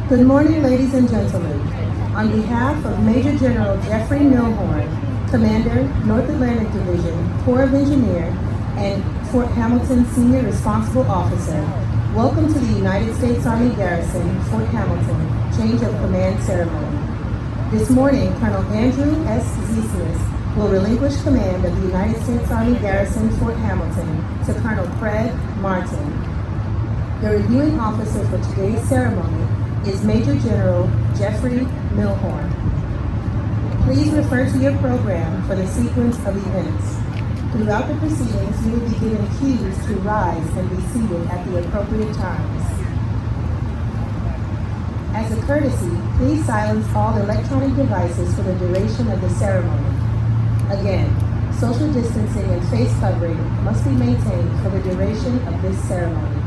Good morning, ladies and gentlemen. On behalf of Major General Jeffrey Milhorn, Commander, North Atlantic Division, Corps of Engineer, and Fort Hamilton Senior Responsible Officer, welcome to the United States Army Garrison, Fort Hamilton, Change of Command Ceremony. This morning, Colonel Andrew S. Ziesmas will relinquish command of the United States Army Garrison, Fort Hamilton, to Colonel Craig Martin. The reviewing officer for today's ceremony is Major General Jeffrey Milhorn. Please refer to your program for the sequence of events. Throughout the proceedings, you will be given cues to rise and be seated at the appropriate times. As a courtesy, please silence all electronic devices for the duration of the ceremony. Again, social distancing and face covering must be maintained for the duration of this ceremony.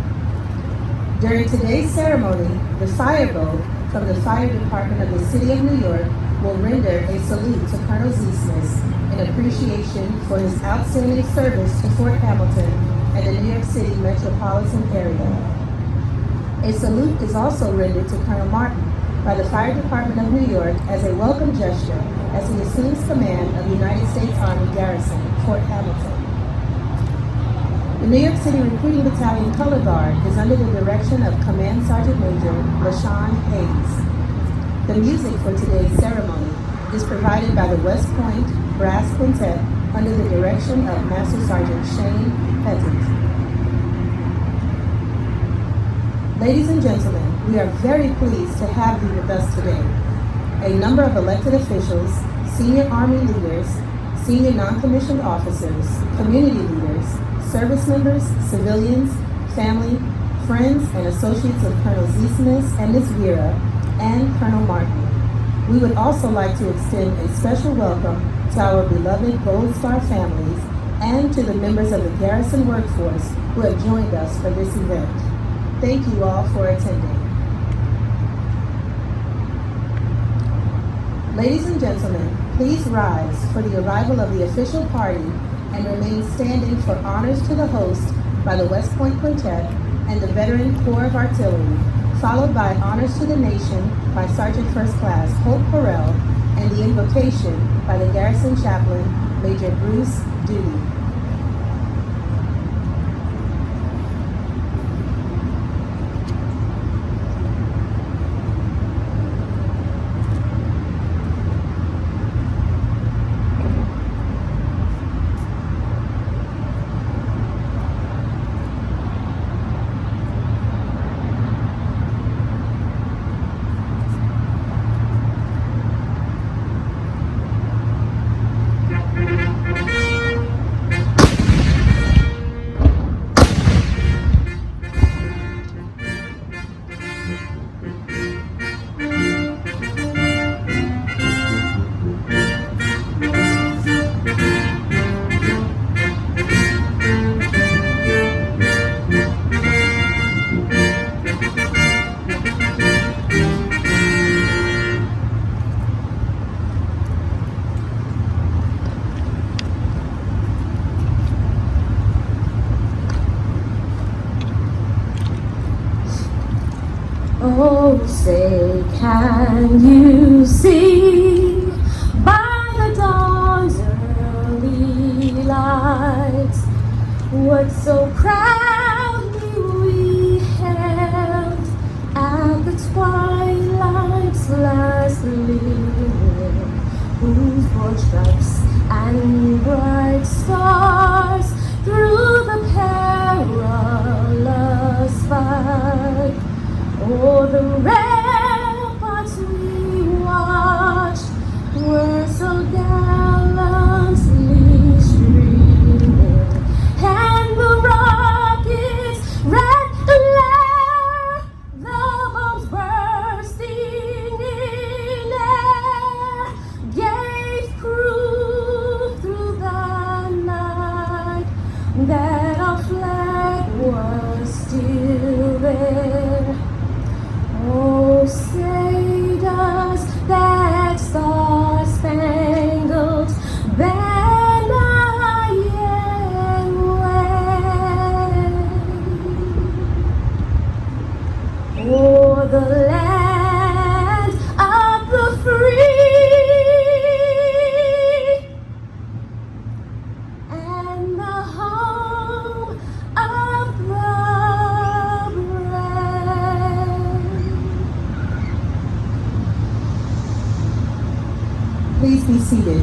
During today's ceremony, the fireboat from the Fire Department of the City of New York will render a salute to Colonel Ziesmas in appreciation for his outstanding service to Fort Hamilton and the New York City metropolitan area. A salute is also rendered to Colonel Martin by the Fire Department of New York as a welcome gesture as he assumes command of the United States Army Garrison, Fort Hamilton. The New York City Recruiting Battalion Color Guard is under the direction of Command Sergeant Major LaShawn Hayes. The music for today's ceremony is provided by the West Point Brass Quintet under the direction of Master Sergeant Shane Pettit. Ladies and gentlemen, we are very pleased to have you with us today. A number of elected officials, senior Army leaders, senior non-commissioned officers, community leaders, service members, civilians, family, friends, and associates of Colonel Ziesmas and Ms. Vera, and Colonel Martin. We would also like to extend a special welcome to our beloved Gold Star families and to the members of the Garrison workforce who have joined us for this event. Thank you all for attending. Ladies and gentlemen, please rise for the arrival of the official party and remain standing for honors to the host by the West Point Quintet and the Veteran Corps of Artillery, followed by honors to the nation by Sergeant First Class Hope Perrell and the invocation by the Garrison Chaplain, Major Bruce Duty. Oh, say, can you see by the dawn's early light what so proudly we held at the twilight's last gleaming, whose broad stripes and bright stars through the perilous fight o'er the ramparts we watched were so gallantly streaming, and the rockets' red glare, the bombs bursting in air, gave proof through the night that our flag was still there. Oh, say does that star-spangled banner yet wave o'er the land seated.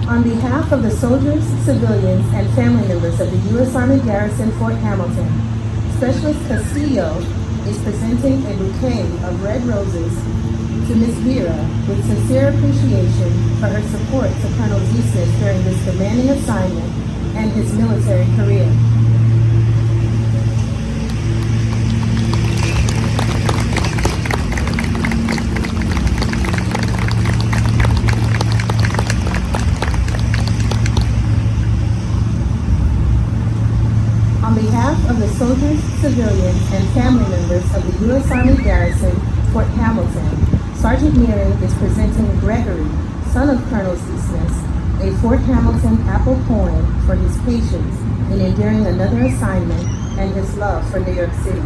On behalf of the soldiers, civilians, and family members of the U.S. Army Garrison, Fort Hamilton, Specialist Castillo is presenting a bouquet of red roses to Ms. Vera with sincere appreciation for her support to Colonel Zeesmith during this demanding assignment and his military career. On behalf of the soldiers, civilians, and family members of the U.S. Army Garrison, Fort Hamilton, Sergeant Meering is presenting Gregory, son of Colonel Zeesmith, a Fort Hamilton apple coin for his patience in enduring another assignment and his love for New York City.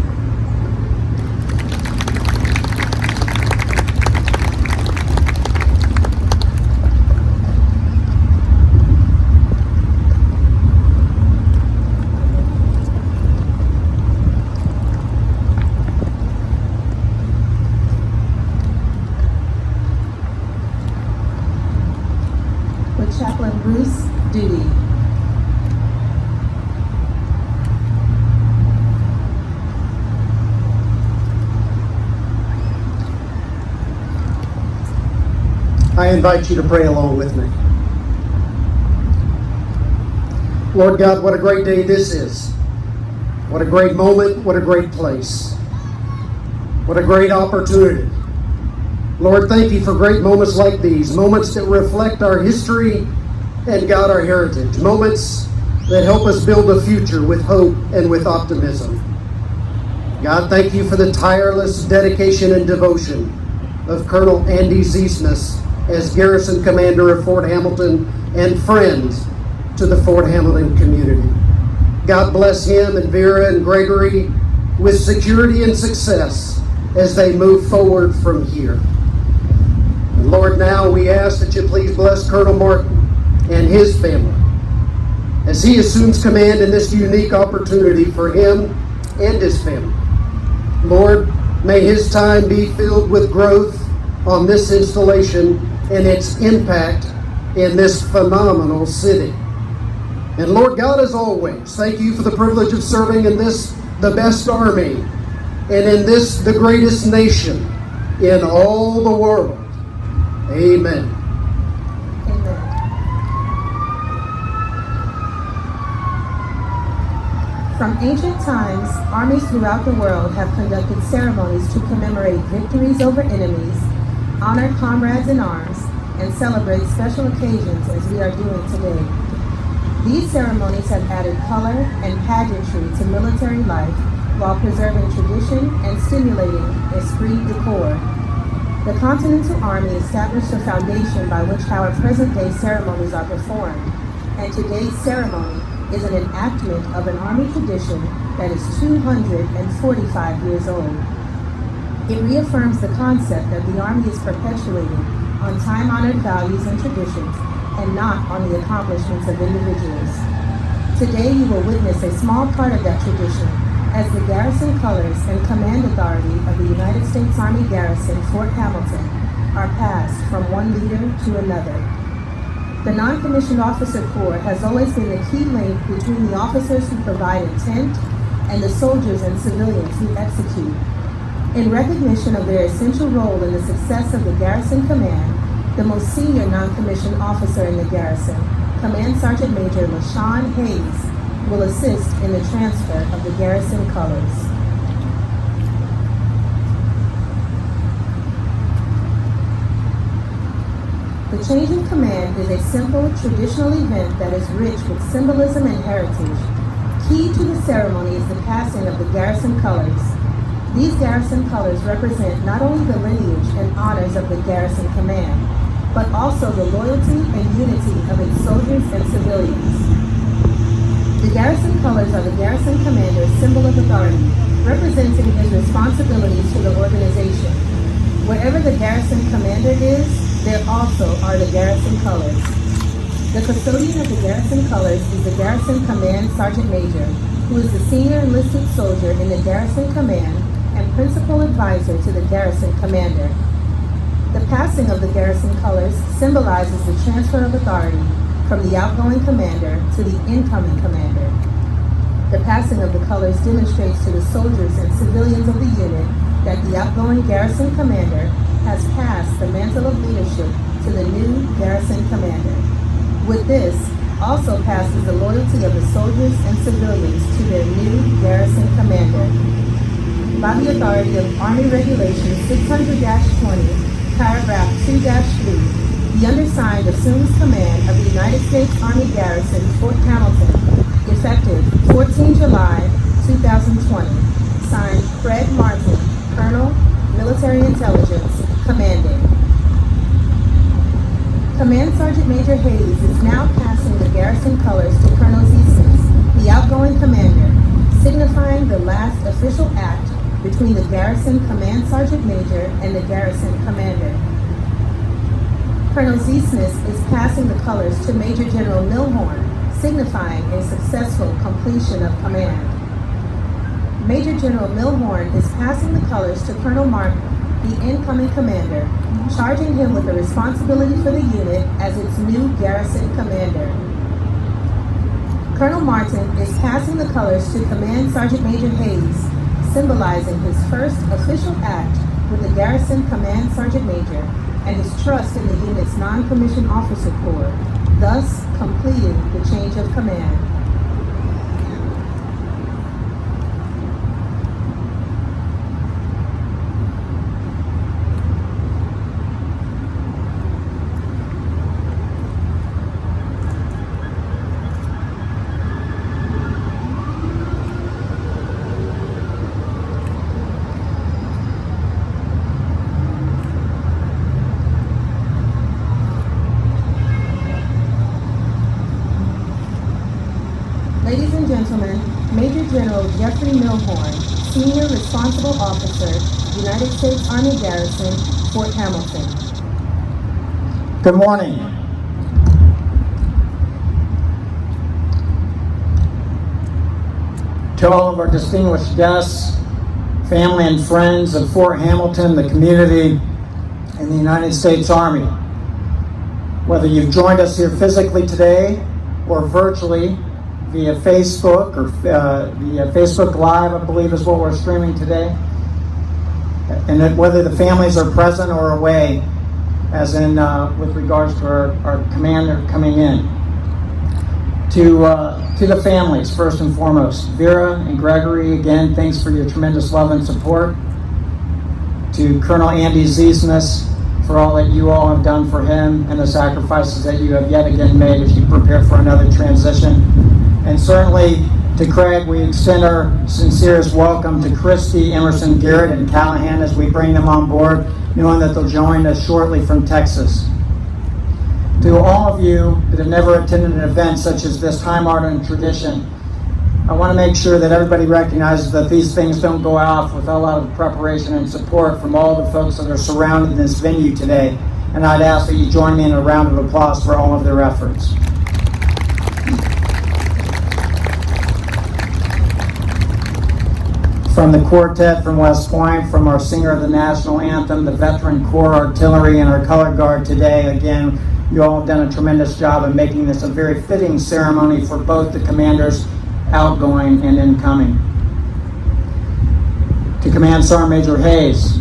Chaplain Bruce Duty. I invite you to pray along with me. Lord God, what a great day this is. What a great moment, what a great place. What a great opportunity. Lord, thank you for great moments like these, moments that reflect our history and, God, our heritage, moments that help us build a future with hope and with optimism. God, thank you for the tireless dedication and devotion of Colonel Andy Zeesmith as Garrison Commander of Fort Hamilton and friend to the Fort Hamilton community. God bless him and Vera and Gregory with security and success as they move forward from here. Lord, now we ask that you please bless Colonel Martin and his family as he assumes command in this unique opportunity for him and his family. Lord, may his time be filled with growth on this installation and its impact in this phenomenal city. And Lord God, as always, thank you for the privilege of serving in this, the best army, and in this, the greatest nation in all the world. Amen. Amen. From ancient times, armies throughout the world have conducted ceremonies to commemorate victories over enemies, honor comrades in arms, and celebrate special occasions as we are doing today. These ceremonies have added color and pageantry to military life while preserving tradition and stimulating esprit de corps. The Continental Army established a foundation by which our present-day ceremonies are performed, and today's ceremony is an enactment of an Army tradition that is 245 years old. It reaffirms the concept that the Army is perpetuating on time-honored values and traditions and not on the accomplishments of individuals. Today you will witness a small part of that tradition as the garrison colors and command authority of the United States Army Garrison, Fort Hamilton, are passed from one leader to another. The Non-Commissioned Officer Corps has always been the key link between the officers who provide intent and the soldiers and civilians who execute. In recognition of their essential role in the success of the Garrison Command, the most senior non-commissioned officer in the garrison, Command Sergeant Major LaShawn Hayes, will assist in the transfer of the garrison colors. The change in command is a simple, traditional event that is rich with symbolism and heritage. Key to the ceremony is the passing of the garrison colors. These garrison colors represent not only the lineage and honors of the garrison command, but also the loyalty and unity of its soldiers and civilians. The garrison colors are the garrison commander's symbol of authority, representing his responsibilities to the organization. Wherever the garrison commander is, there also are the garrison colors. The custodian of the garrison colors is the Garrison Command Sergeant Major, who is the senior enlisted soldier in the Garrison Command and principal advisor to the garrison commander. The passing of the garrison colors symbolizes the transfer of authority from the outgoing commander to the incoming commander. The passing of the colors demonstrates to the soldiers and civilians of the unit that the outgoing garrison commander has passed the mantle of leadership to the new garrison commander. With this, also passes the loyalty of the soldiers and civilians to their new garrison commander. By the authority of Army Regulation 600-20, paragraph 2-3, the undersigned assumes command of the United States Army Garrison, Fort Hamilton, effective 14 July 2020. Signed, Craig Martin, Colonel, Military Intelligence, Commanding. Command Sergeant Major Hayes is now passing the garrison colors to Colonel Zismas, the outgoing commander, signifying the last official act between the garrison Command Sergeant Major and the garrison commander. Colonel Zismas is passing the colors to Major General Milhorn, signifying a successful completion of command. Major General Milhorn is passing the colors to Colonel Martin, the incoming commander, charging him with the responsibility for the unit as its new garrison commander. Colonel Martin is passing the colors to Command Sergeant Major Hayes, symbolizing his first official act with the Garrison Command Sergeant Major and his trust in the unit's non-commissioned officer corps, thus completing the change of command. Ladies and gentlemen, Major General Jeffrey Milhorn, Senior Responsible Officer, United States Army Garrison, Fort Hamilton. Good morning. To all of our distinguished guests, family and friends of Fort Hamilton, the community, and the United States Army. Whether you've joined us here physically today or virtually via Facebook or via Facebook Live, I believe is what we're streaming today, and that whether the families are present or away, as in with regards to our commander coming in. To the families, first and foremost, Vera and Gregory, again, thanks for your tremendous love and support. To Colonel Andy Zismas, for all that you all have done for him and the sacrifices that you have yet again made as you prepare for another transition. And certainly to Craig, we extend our sincerest welcome to Christy, Emerson, Garrett, and Callahan as we bring them on board, knowing that they'll join us shortly from Texas. To all of you that have never attended an event such as this time-honored tradition, I want to make sure that everybody recognizes that these things don't go off without a lot of preparation and support from all the folks that are surrounding this venue today. And I'd ask that you join me in a round of applause for all of their efforts. From the quartet from West Point, from our singer of the national anthem, the veteran Corps Artillery, and our color guard today, again, you all have done a tremendous job of making this a very fitting ceremony for both the commanders outgoing and incoming. To Command Sergeant Major Hayes,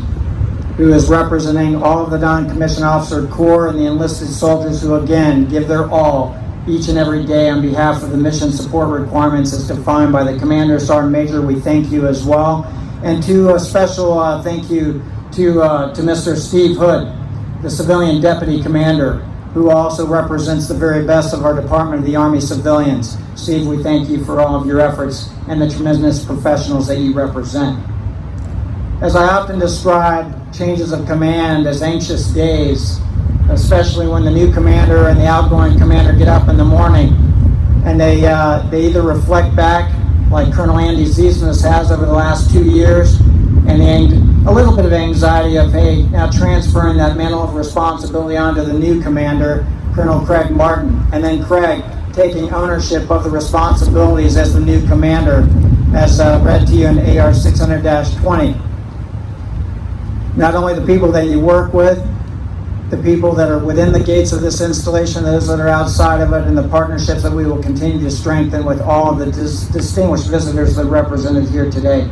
who is representing all of the non-commissioned officer corps and the enlisted soldiers who again give their all each and every day on behalf of the mission support requirements as defined by the Commander Sergeant Major. We thank you as well. And to a special thank you to Mr. Steve Hood, the Civilian Deputy Commander, who also represents the very best of our Department of the Army civilians. Steve, we thank you for all of your efforts and the tremendous professionals that you represent. As I often describe changes of command as anxious days, especially when the new commander and the outgoing commander get up in the morning and they either reflect back, like Colonel Andy Zismas has over the last 2 years, and a little bit of anxiety of, hey, now transferring that mantle of responsibility onto the new commander, Colonel Craig Martin, and then Craig taking ownership of the responsibilities as the new commander, as read to you in AR 600-20. Not only the people that you work with, the people that are within the gates of this installation, those that are outside of it, and the partnerships that we will continue to strengthen with all of the distinguished visitors that are represented here today.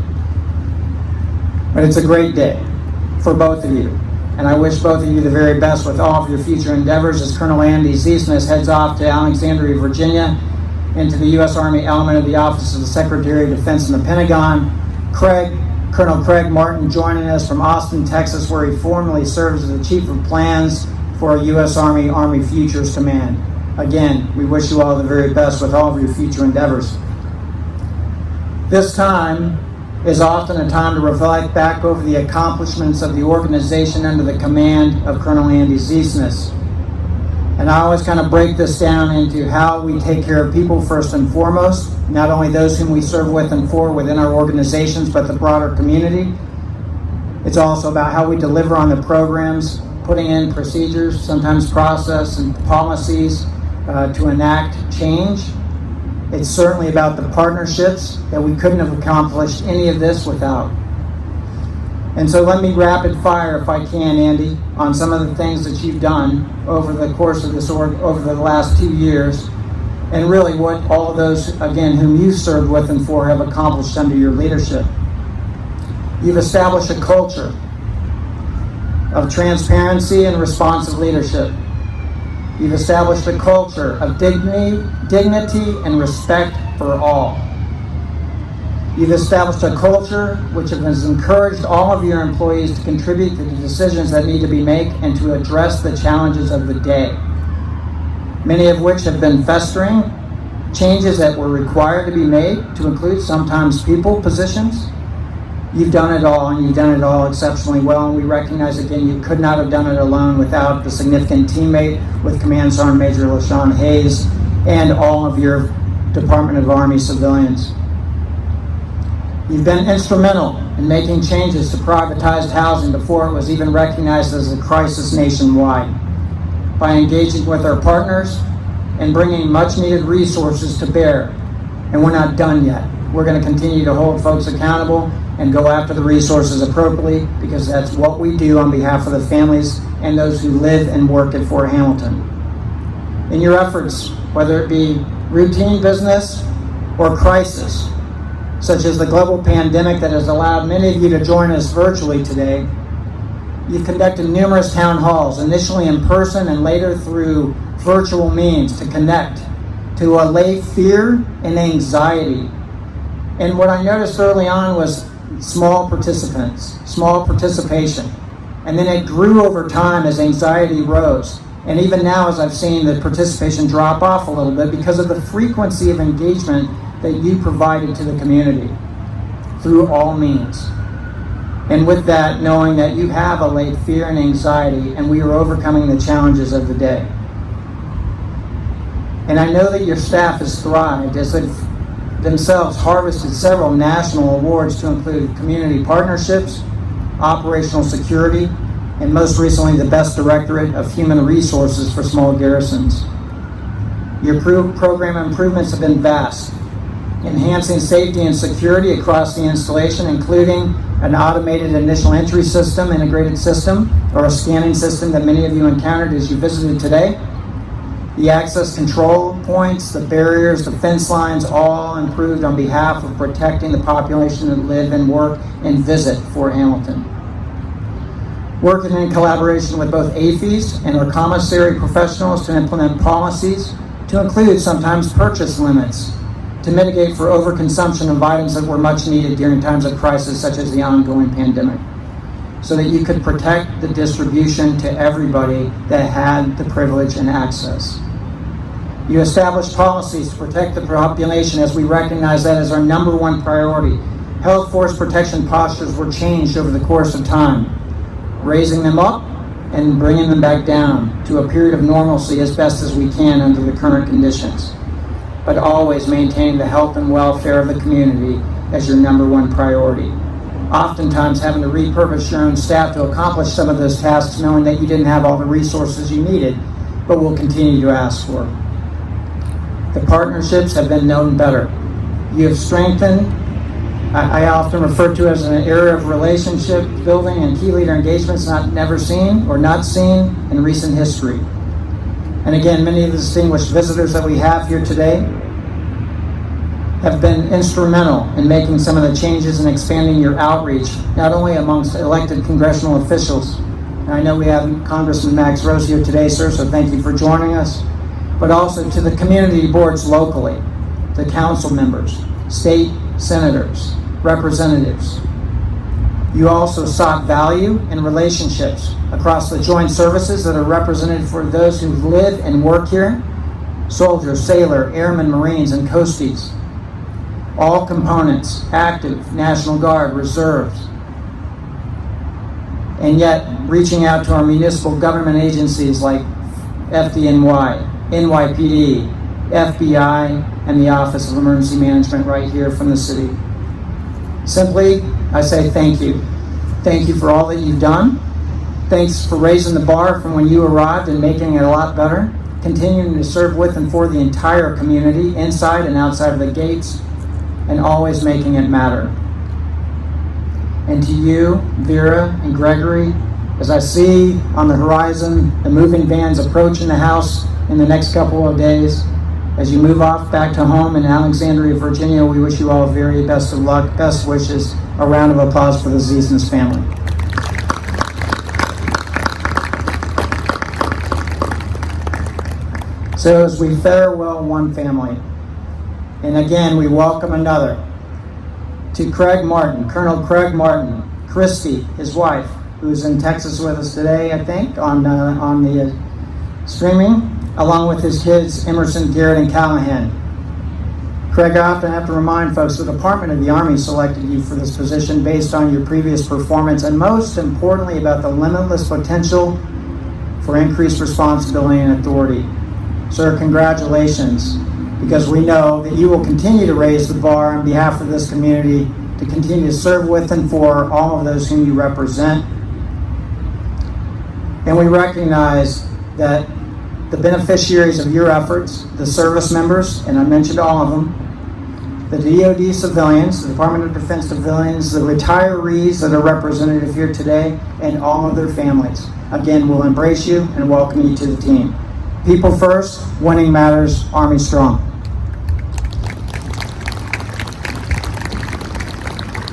But it's a great day for both of you, and I wish both of you the very best with all of your future endeavors as Colonel Andy Ziesmas heads off to Alexandria, Virginia, into the U.S. Army element of the Office of the Secretary of Defense in the Pentagon. Colonel Craig Martin joining us from Austin, Texas, where he formerly served as the Chief of Plans for U.S. Army Futures Command. Again, we wish you all the very best with all of your future endeavors. This time is often a time to reflect back over the accomplishments of the organization under the command of Colonel Andy Ziesmas. And I always kind of break this down into how we take care of people first and foremost, not only those whom we serve with and for within our organizations, but the broader community. It's also about how we deliver on the programs, putting in procedures, sometimes process and policies to enact change. It's certainly about the partnerships that we couldn't have accomplished any of this without. And so let me rapid fire, if I can, Andy, on some of the things that you've done over the course of this over the last 2 years, and really what all of those, again, whom you served with and for have accomplished under your leadership. You've established a culture of transparency and responsive leadership. You've established a culture of dignity and respect for all. You've established a culture which has encouraged all of your employees to contribute to the decisions that need to be made and to address the challenges of the day, many of which have been festering, changes that were required to be made to include sometimes people positions. You've done it all, and you've done it all exceptionally well, and we recognize again you could not have done it alone without the significant teammate with Command Sergeant Major LaShawn Hayes and all of your Department of Army civilians. You've been instrumental in making changes to privatized housing before it was even recognized as a crisis nationwide, by engaging with our partners and bringing much needed resources to bear. And we're not done yet. We're going to continue to hold folks accountable and go after the resources appropriately, because that's what we do on behalf of the families and those who live and work at Fort Hamilton. In your efforts, whether it be routine business or crisis, such as the global pandemic that has allowed many of you to join us virtually today, you've conducted numerous town halls, initially in person and later through virtual means, to connect, to allay fear and anxiety. And what I noticed early on was small participation. And then it grew over time as anxiety rose. And even now, as I've seen the participation drop off a little bit because of the frequency of engagement that you provided to the community through all means. And with that, knowing that you have allayed fear and anxiety, and we are overcoming the challenges of the day. And I know that your staff has thrived as they've themselves harvested several national awards to include community partnerships, operational security, and most recently the Best Directorate of Human Resources for Small Garrisons. Your program improvements have been vast, enhancing safety and security across the installation, including an automated initial entry system, integrated system, or a scanning system that many of you encountered as you visited today. The access control points, the barriers, the fence lines, all improved on behalf of protecting the population that live and work and visit Fort Hamilton. Working in collaboration with both AAFES and our commissary professionals to implement policies to include sometimes purchase limits to mitigate for overconsumption of items that were much needed during times of crisis such as the ongoing pandemic, so that you could protect the distribution to everybody that had the privilege and access. You established policies to protect the population, as we recognize that as our number one priority. Health force protection postures were changed over the course of time, raising them up and bringing them back down to a period of normalcy as best as we can under the current conditions, but always maintaining the health and welfare of the community as your number one priority. Oftentimes having to repurpose your own staff to accomplish some of those tasks, knowing that you didn't have all the resources you needed, but will continue to ask for. The partnerships have been known better. You have strengthened I often refer to as an era of relationship building and key leader engagements never seen or not seen in recent history. And again, many of the distinguished visitors that we have here today have been instrumental in making some of the changes and expanding your outreach, not only amongst elected congressional officials. And I know we have Congressman Max Rose here today, sir, so thank you for joining us, but also to the community boards locally, the council members, state senators, representatives. You also sought value in relationships across the joint services that are represented for those who live and work here, soldiers, sailor, airmen, Marines, and coasties. All components, active, National Guard, reserves. And yet, reaching out to our municipal government agencies like FDNY, NYPD, FBI, and the Office of Emergency Management right here from the city. Simply, I say thank you. Thank you for all that you've done. Thanks for raising the bar from when you arrived and making it a lot better. Continuing to serve with and for the entire community, inside and outside of the gates, and always making it matter. And to you, Vera and Gregory, as I see on the horizon the moving vans approaching the house in the next couple of days, as you move off back to home in Alexandria, Virginia, we wish you all very best of luck, best wishes. A round of applause for the Ziesnas family. So as we farewell one family, and again we welcome another, to Craig Martin, Colonel Craig Martin, Christy, his wife, who's in Texas with us today, I think, on the streaming, along with his kids, Emerson, Garrett, and Callahan. Craig, I often have to remind folks the Department of the Army selected you for this position based on your previous performance and most importantly about the limitless potential for increased responsibility and authority. Sir, congratulations, because we know that you will continue to raise the bar on behalf of this community to continue to serve with and for all of those whom you represent. And we recognize that the beneficiaries of your efforts, the service members, and I mentioned all of them, the DoD civilians, the Department of Defense civilians, the retirees that are represented here today, and all of their families, again, will embrace you and welcome you to the team. People first, winning matters, Army strong.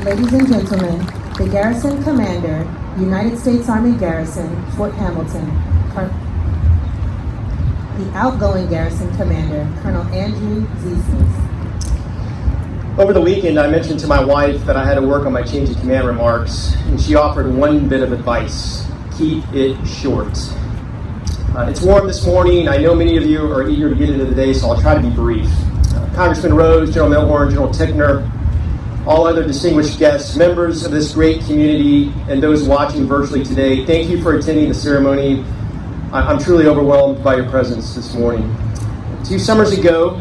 Ladies and gentlemen, the Garrison Commander, United States Army Garrison, Fort Hamilton, the outgoing Garrison Commander, Colonel Andrew Ziesnas. Over the weekend, I mentioned to my wife that I had to work on my change of command remarks, and she offered one bit of advice: keep it short. It's warm this morning. I know many of you are eager to get into the day, so I'll try to be brief. Congressman Rose, General Milhorn, General Tickner, all other distinguished guests, members of this great community, and those watching virtually today, thank you for attending the ceremony. I'm truly overwhelmed by your presence this morning. 2 summers ago,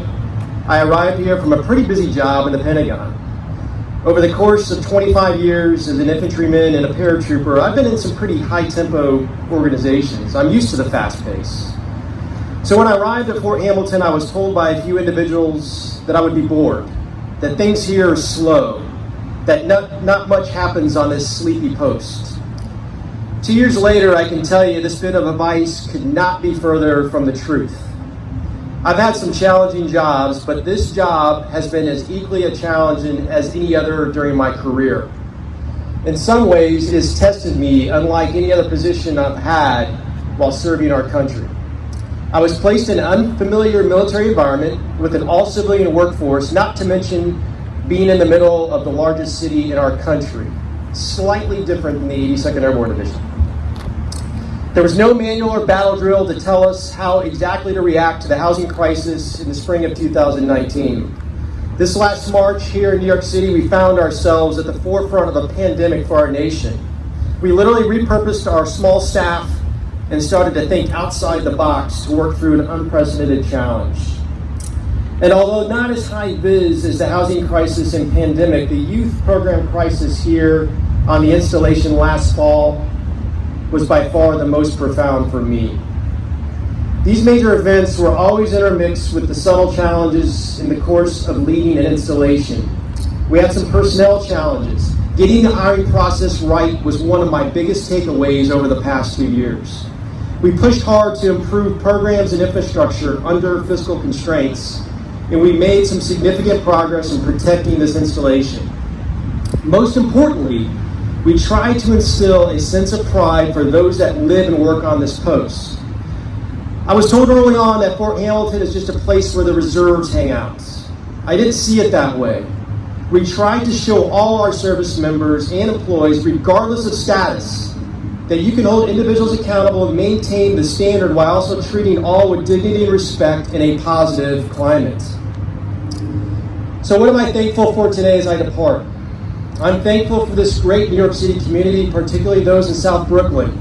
I arrived here from a pretty busy job in the Pentagon. Over the course of 25 years as an infantryman and a paratrooper, I've been in some pretty high-tempo organizations. I'm used to the fast pace. So when I arrived at Fort Hamilton, I was told by a few individuals that I would be bored, that things here are slow, that not much happens on this sleepy post. 2 years later, I can tell you this bit of advice could not be further from the truth. I've had some challenging jobs, but this job has been as equally as challenging as any other during my career. In some ways, it has tested me unlike any other position I've had while serving our country. I was placed in an unfamiliar military environment with an all-civilian workforce, not to mention being in the middle of the largest city in our country, slightly different than the 82nd Airborne Division. There was no manual or battle drill to tell us how exactly to react to the housing crisis in the spring of 2019. This last March here in New York City, we found ourselves at the forefront of a pandemic for our nation. We literally repurposed our small staff and started to think outside the box to work through an unprecedented challenge. And although not as high vis as the housing crisis and pandemic, the youth program crisis here on the installation last fall was by far the most profound for me. These major events were always intermixed with the subtle challenges in the course of leading an installation. We had some personnel challenges. Getting the hiring process right was one of my biggest takeaways over the past 2 years. We pushed hard to improve programs and infrastructure under fiscal constraints, and we made some significant progress in protecting this installation. Most importantly, we tried to instill a sense of pride for those that live and work on this post. I was told early on that Fort Hamilton is just a place where the reserves hang out. I didn't see it that way. We tried to show all our service members and employees, regardless of status, that you can hold individuals accountable and maintain the standard while also treating all with dignity and respect in a positive climate. So what am I thankful for today as I depart? I'm thankful for this great New York City community, particularly those in South Brooklyn.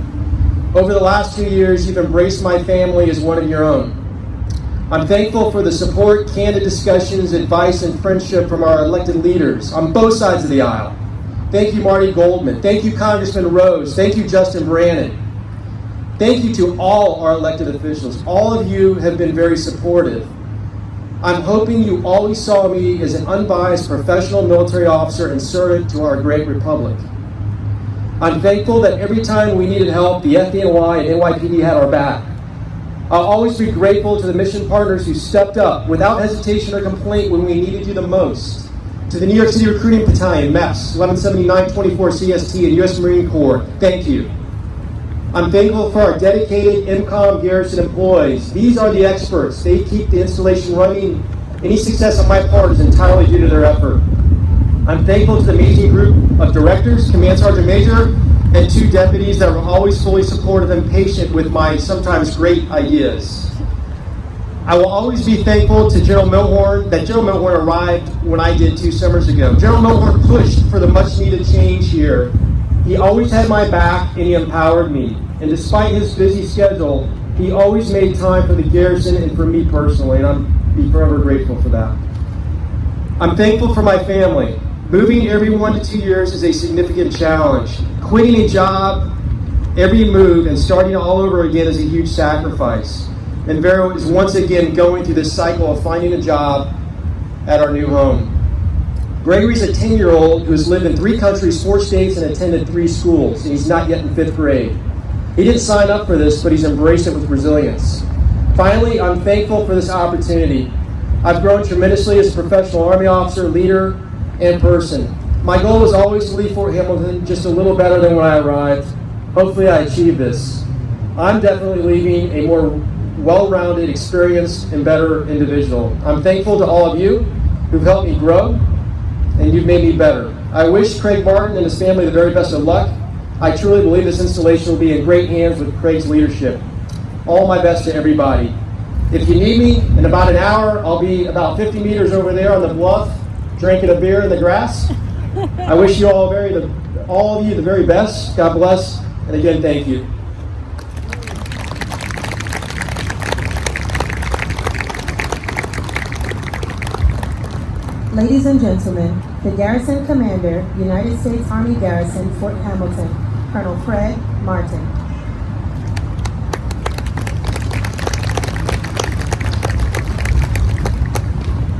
Over the last 2 years, you've embraced my family as one of your own. I'm thankful for the support, candid discussions, advice, and friendship from our elected leaders on both sides of the aisle. Thank you, Marty Goldman. Thank you, Congressman Rose. Thank you, Justin Brannan. Thank you to all our elected officials. All of you have been very supportive. I'm hoping you always saw me as an unbiased professional military officer and servant to our great republic. I'm thankful that every time we needed help, the FDNY and NYPD had our back. I'll always be grateful to the mission partners who stepped up without hesitation or complaint when we needed you the most. To the New York City Recruiting Battalion, MEPS, 117924 CST, and U.S. Marine Corps, thank you. I'm thankful for our dedicated MCOM Garrison employees. These are the experts. They keep the installation running. Any success on my part is entirely due to their effort. I'm thankful to the amazing group of directors, Command Sergeant Major, and 2 deputies that were always fully supportive and patient with my sometimes great ideas. I will always be thankful to General Milhorn that General Milhorn arrived when I did 2 summers ago. General Milhorn pushed for the much needed change here. He always had my back and he empowered me. And despite his busy schedule, he always made time for the garrison and for me personally, and I'm be forever grateful for that. I'm thankful for my family. Moving every 1 to 2 years is a significant challenge. Quitting a job, every move, and starting all over again is a huge sacrifice. And Vero is once again going through this cycle of finding a job at our new home. Gregory's a 10-year-old who has lived in 3 countries, 4 states, and attended 3 schools, and he's not yet in 5th grade. He didn't sign up for this, but he's embraced it with resilience. Finally, I'm thankful for this opportunity. I've grown tremendously as a professional Army officer, leader, and person. My goal was always to leave Fort Hamilton just a little better than when I arrived. Hopefully I achieved this. I'm definitely leaving a more well-rounded, experienced, and better individual. I'm thankful to all of you who've helped me grow, and you've made me better. I wish Craig Martin and his family the very best of luck. I truly believe this installation will be in great hands with Craig's leadership. All my best to everybody. If you need me, in about an hour, I'll be about 50 meters over there on the bluff, drinking a beer in the grass. I wish you all of you the very best. God bless, and again, thank you. Ladies and gentlemen, the Garrison Commander, United States Army Garrison, Fort Hamilton, Colonel Fred Martin.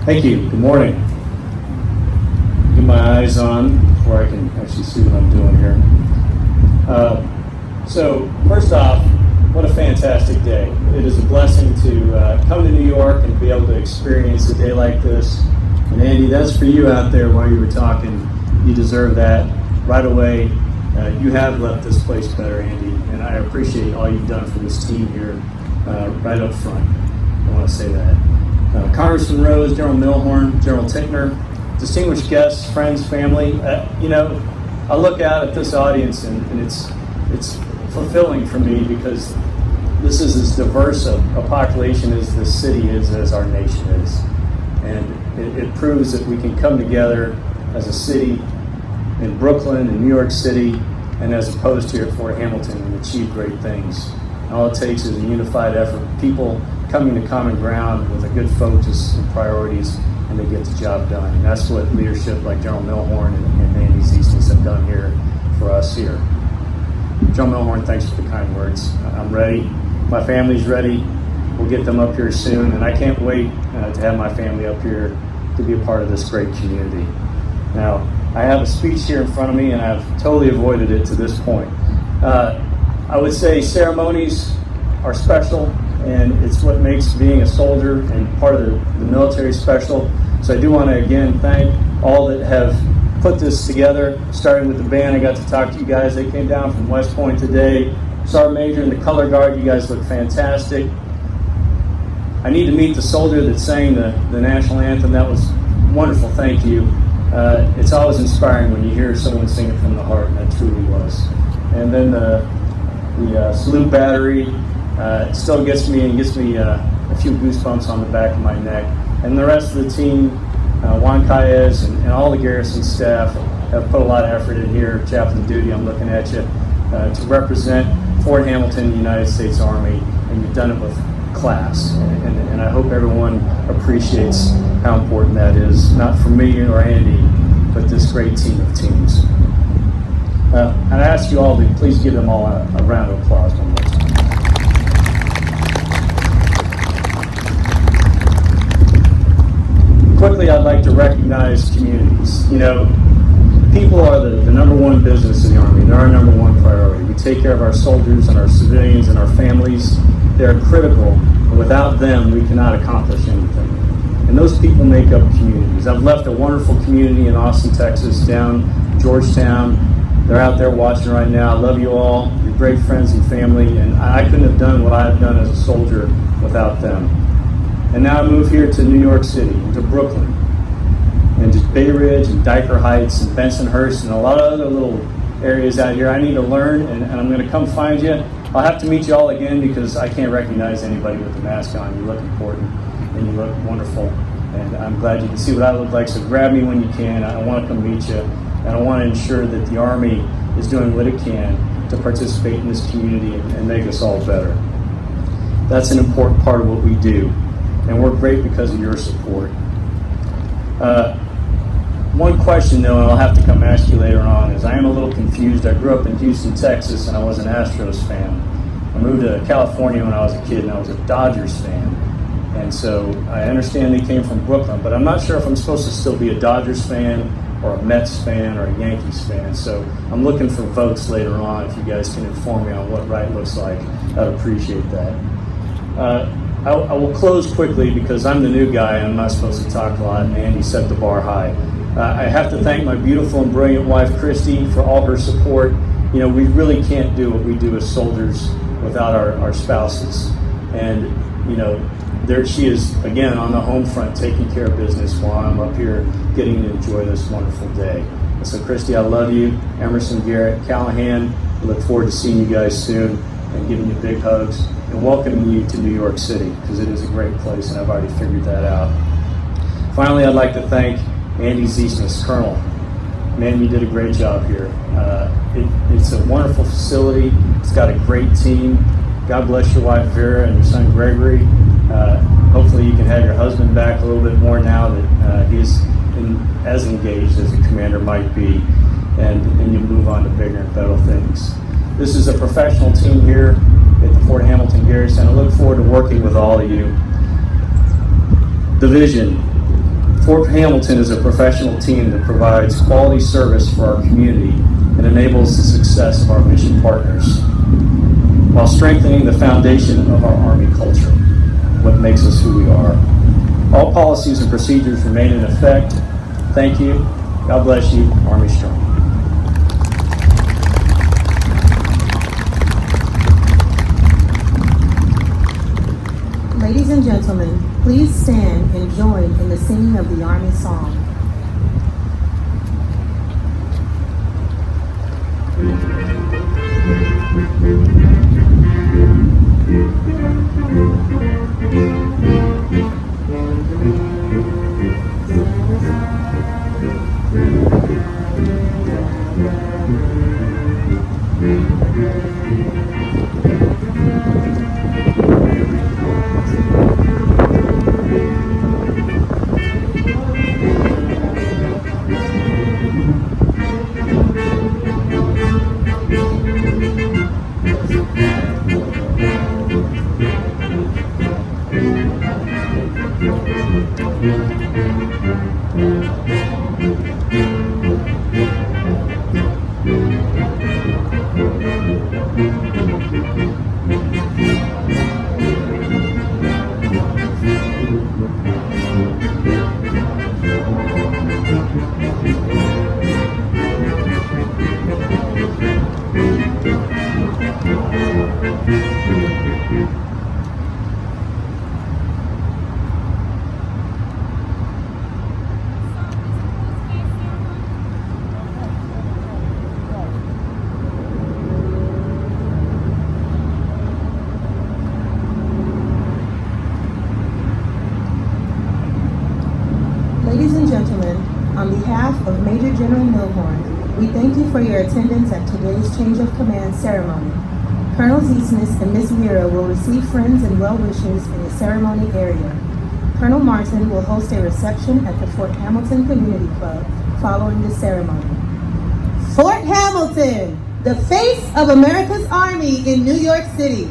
Thank you. Good morning. Get my eyes on before I can actually see what I'm doing here. So first off, what a fantastic day. It is a blessing to come to New York and be able to experience a day like this. And Andy, that's for you out there while you were talking. You deserve that right away. You have left this place better, Andy, and I appreciate all you've done for this team here right up front. I want to say that. Congressman Rose, General Milhorn, General Tickner, distinguished guests, friends, family. I look out at this audience and it's fulfilling for me because this is as diverse a population as this city is, as our nation is. And it proves that we can come together as a city in Brooklyn and New York City and as opposed to here at Fort Hamilton and achieve great things. And all it takes is a unified effort, people coming to common ground with a good focus and priorities, and they get the job done. And that's what leadership like General Milhorn and Andy Ziestas have done here for us here. General Milhorn, thanks for the kind words. I'm ready. My family's ready. We'll get them up here soon, and I can't wait to have my family up here to be a part of this great community. Now, I have a speech here in front of me, and I've totally avoided it to this point. I would say ceremonies are special, and it's what makes being a soldier and part of the military special. So I do want to again thank all that have put this together, starting with the band. I got to talk to you guys. They came down from West Point today. Sergeant Major and the color guard, you guys look fantastic. I need to meet the soldier that sang the national anthem. That was wonderful. Thank you. It's always inspiring when you hear someone sing it from the heart, and that truly was. And then the salute battery still gets me a few goosebumps on the back of my neck. And the rest of the team, Juan Caez and all the garrison staff have put a lot of effort in here. Chaplain Duty, I'm looking at you, to represent Fort Hamilton, the United States Army, and you've done it with class. And I hope everyone appreciates how important that is, not for me or Andy, but this great team of teams. And I ask you all to please give them all a round of applause one more time. Quickly, I'd like to recognize communities. You know, people are the number one business in the Army. They're our number one priority. We take care of our soldiers and our civilians and our families. They're critical. And without them, we cannot accomplish anything. And those people make up communities. I've left a wonderful community in Austin, Texas, down Georgetown. They're out there watching right now. I love you all. You're great friends and family. And I couldn't have done what I've done as a soldier without them. And now I move here to New York City, to Brooklyn, and to Bay Ridge and Dyker Heights and Bensonhurst and a lot of other little areas out here. I need to learn, and I'm going to come find you. I'll have to meet you all again because I can't recognize anybody with a mask on. You look important, and you look wonderful, and I'm glad you can see what I look like, so grab me when you can. I want to come meet you, and I want to ensure that the Army is doing what it can to participate in this community and make us all better. That's an important part of what we do. And we're great because of your support. One question, though, and I'll have to come ask you later on, is I am a little confused. I grew up in Houston, Texas, and I was an Astros fan. I moved to California when I was a kid, and I was a Dodgers fan. And so I understand they came from Brooklyn, but I'm not sure if I'm supposed to still be a Dodgers fan or a Mets fan or a Yankees fan. So I'm looking for votes later on. If you guys can inform me on what right looks like, I'd appreciate that. I will close quickly because I'm the new guy and I'm not supposed to talk a lot, and Andy set the bar high. I have to thank my beautiful and brilliant wife, Christy, for all her support. You know, we really can't do what we do as soldiers without our spouses. And, you know, there she is, again, on the home front, taking care of business while I'm up here getting to enjoy this wonderful day. And so, Christy, I love you. Emerson, Garrett, Callahan, I look forward to seeing you guys soon and giving you big hugs and welcoming you to New York City, because it is a great place, and I've already figured that out. Finally, I'd like to thank Andy Ziesmas, Colonel. Man, you did a great job here. It's a wonderful facility. It's got a great team. God bless your wife, Vera, and your son, Gregory. Hopefully you can have your husband back a little bit more now that he's as engaged as a commander might be, and you move on to bigger and better things. This is a professional team here at the Fort Hamilton Garrison. I look forward to working with all of you. The vision. Fort Hamilton is a professional team that provides quality service for our community and enables the success of our mission partners, while strengthening the foundation of our Army culture, what makes us who we are. All policies and procedures remain in effect. Thank you. God bless you. Army strong. Ladies and gentlemen, please stand and join in the singing of the Army song. Ladies and gentlemen, on behalf of Major General Milhorn, we thank you for your attendance at today's change of command ceremony. Colonel Ziesness and Ms. Mira will receive friends and well-wishers in the ceremony area. Colonel Martin will host a reception at the Fort Hamilton Community Club following the ceremony. Fort Hamilton, the face of America's Army in New York City.